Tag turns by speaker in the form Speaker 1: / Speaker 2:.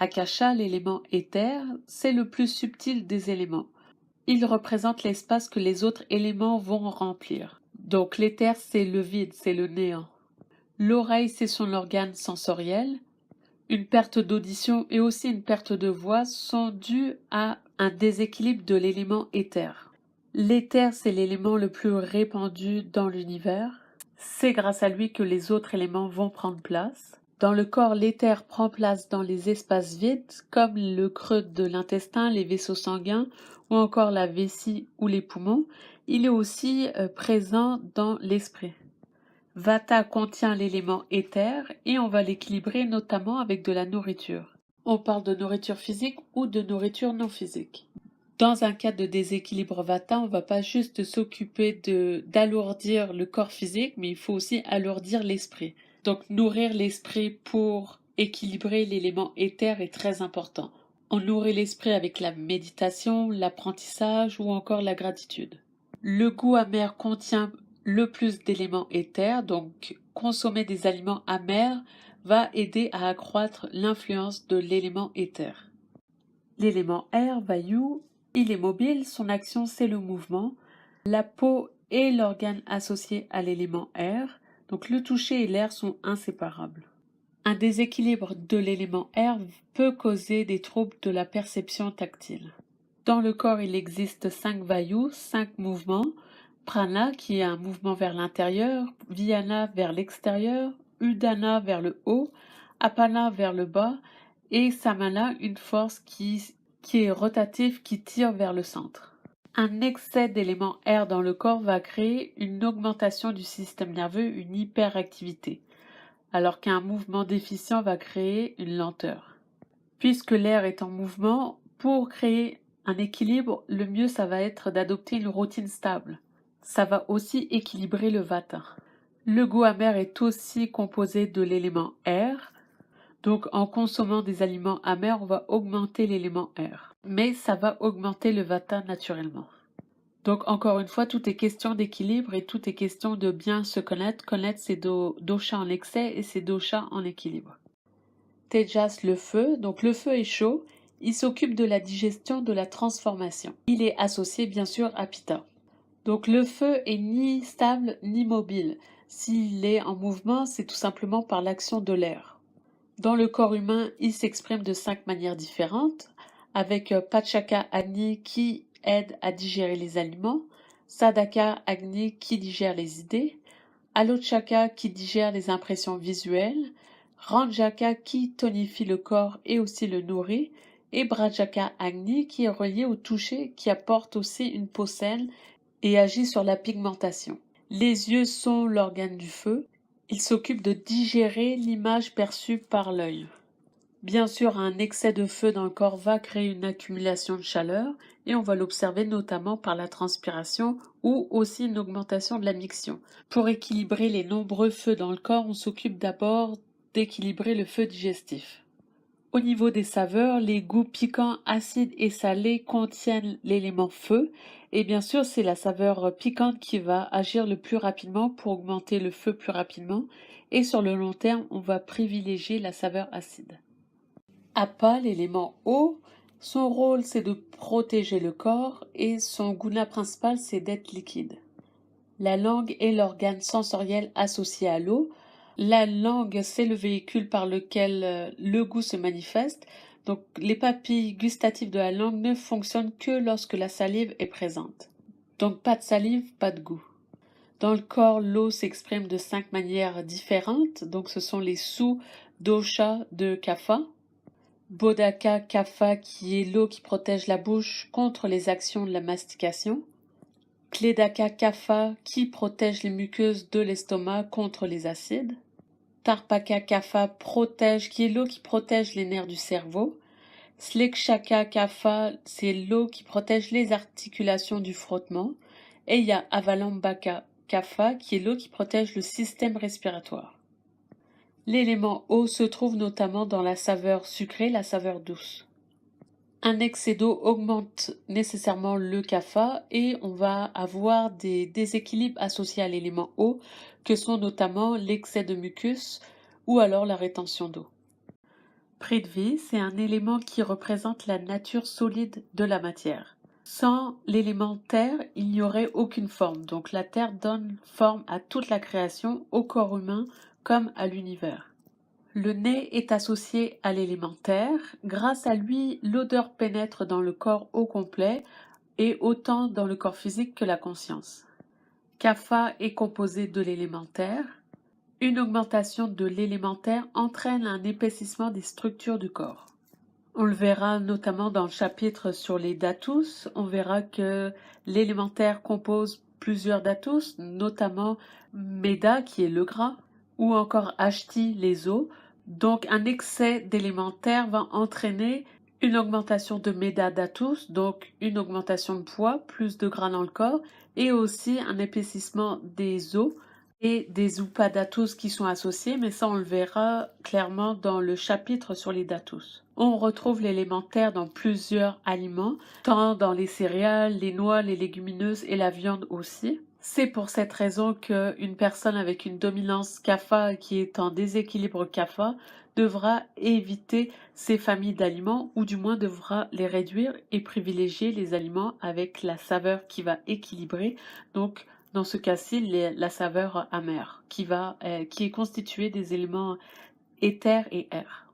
Speaker 1: Akasha, l'élément éther, c'est le plus subtil des éléments. Il représente l'espace que les autres éléments vont remplir. Donc l'éther, c'est le vide, c'est le néant. L'oreille, c'est son organe sensoriel. Une perte d'audition et aussi une perte de voix sont dues à un déséquilibre de l'élément éther. L'éther, c'est l'élément le plus répandu dans l'univers. C'est grâce à lui que les autres éléments vont prendre place. Dans le corps, l'éther prend place dans les espaces vides, comme le creux de l'intestin, les vaisseaux sanguins, ou encore la vessie ou les poumons. Il est aussi présent dans l'esprit. Vata contient l'élément éther et on va l'équilibrer notamment avec de la nourriture. On parle de nourriture physique ou de nourriture non physique. Dans un cas de déséquilibre Vata, on ne va pas juste s'occuper d'alourdir le corps physique, mais il faut aussi alourdir l'esprit. Donc nourrir l'esprit pour équilibrer l'élément éther est très important. On nourrit l'esprit avec la méditation, l'apprentissage ou encore la gratitude. Le goût amer contient le plus d'éléments éthers, donc consommer des aliments amers va aider à accroître l'influence de l'élément éther. L'élément air, Vayu, il est mobile, son action c'est le mouvement. La peau est l'organe associé à l'élément air, donc le toucher et l'air sont inséparables. Un déséquilibre de l'élément air peut causer des troubles de la perception tactile. Dans le corps, il existe 5 Vayus, 5 mouvements. Prana, qui est un mouvement vers l'intérieur, Vyana vers l'extérieur, Udana vers le haut, Apana vers le bas, et Samana, une force qui est rotative, qui tire vers le centre. Un excès d'éléments air dans le corps va créer une augmentation du système nerveux, une hyperactivité, alors qu'un mouvement déficient va créer une lenteur. Puisque l'air est en mouvement, pour créer un équilibre, le mieux ça va être d'adopter une routine stable. Ça va aussi équilibrer le vata. Le goût amer est aussi composé de l'élément air. Donc en consommant des aliments amers, on va augmenter l'élément air. Mais ça va augmenter le vata naturellement. Donc encore une fois, tout est question d'équilibre et tout est question de bien se connaître ses doshas en excès et ses doshas en équilibre. Tejas, le feu. Donc le feu est chaud. Il s'occupe de la digestion, de la transformation. Il est associé bien sûr à Pitta. Donc le feu est ni stable ni mobile. S'il est en mouvement, c'est tout simplement par l'action de l'air. Dans le corps humain, il s'exprime de 5 manières différentes, avec Pachaka Agni qui aide à digérer les aliments, Sadaka Agni qui digère les idées, Alochaka qui digère les impressions visuelles, Ranjaka qui tonifie le corps et aussi le nourrit, et Brajaka Agni qui est relié au toucher, qui apporte aussi une peau saine et agit sur la pigmentation. Les yeux sont l'organe du feu. Il s'occupe de digérer l'image perçue par l'œil. Bien sûr, un excès de feu dans le corps va créer une accumulation de chaleur et on va l'observer notamment par la transpiration ou aussi une augmentation de la miction. Pour équilibrer les nombreux feux dans le corps, on s'occupe d'abord d'équilibrer le feu digestif. Au niveau des saveurs, les goûts piquants, acides et salés contiennent l'élément feu et bien sûr c'est la saveur piquante qui va agir le plus rapidement pour augmenter le feu plus rapidement et sur le long terme on va privilégier la saveur acide. Apa, l'élément eau, son rôle c'est de protéger le corps et son guna principal c'est d'être liquide. La langue est l'organe sensoriel associé à l'eau. La langue, c'est le véhicule par lequel le goût se manifeste. Donc, les papilles gustatives de la langue ne fonctionnent que lorsque la salive est présente. Donc, pas de salive, pas de goût. Dans le corps, l'eau s'exprime de 5 manières différentes. Donc, ce sont les sous-doshas de Kapha. Bodhaka Kapha, qui est l'eau qui protège la bouche contre les actions de la mastication. Kledaka Kapha qui protège les muqueuses de l'estomac contre les acides. Tarpaka Kapha qui est l'eau qui protège les nerfs du cerveau. Slekshaka Kapha, c'est l'eau qui protège les articulations du frottement. Et il y a Avalambaka Kapha qui est l'eau qui protège le système respiratoire. L'élément eau se trouve notamment dans la saveur sucrée, la saveur douce. Un excès d'eau augmente nécessairement le kapha et on va avoir des déséquilibres associés à l'élément eau que sont notamment l'excès de mucus ou alors la rétention d'eau. Prithvi, c'est un élément qui représente la nature solide de la matière. Sans l'élément terre, il n'y aurait aucune forme. Donc la terre donne forme à toute la création, au corps humain comme à l'univers. Le nez est associé à l'élément terre. Grâce à lui, l'odeur pénètre dans le corps au complet et autant dans le corps physique que la conscience. Kapha est composé de l'élément terre. Une augmentation de l'élémentaire entraîne un épaississement des structures du corps. On le verra notamment dans le chapitre sur les datus. On verra que l'élémentaire compose plusieurs datus, notamment Meda qui est le gras, ou encore Ashti les os. Donc un excès d'élémentaire va entraîner une augmentation de Meda datus, donc une augmentation de poids, plus de gras dans le corps, et aussi un épaississement des os et des upadatus qui sont associés, mais ça on le verra clairement dans le chapitre sur les datus. On retrouve l'élémentaire dans plusieurs aliments, tant dans les céréales, les noix, les légumineuses et la viande aussi. C'est pour cette raison qu'une personne avec une dominance kapha qui est en déséquilibre kapha devra éviter ces familles d'aliments ou du moins devra les réduire et privilégier les aliments avec la saveur qui va équilibrer. Donc dans ce cas-ci, la saveur amère qui est constituée des éléments éther et air.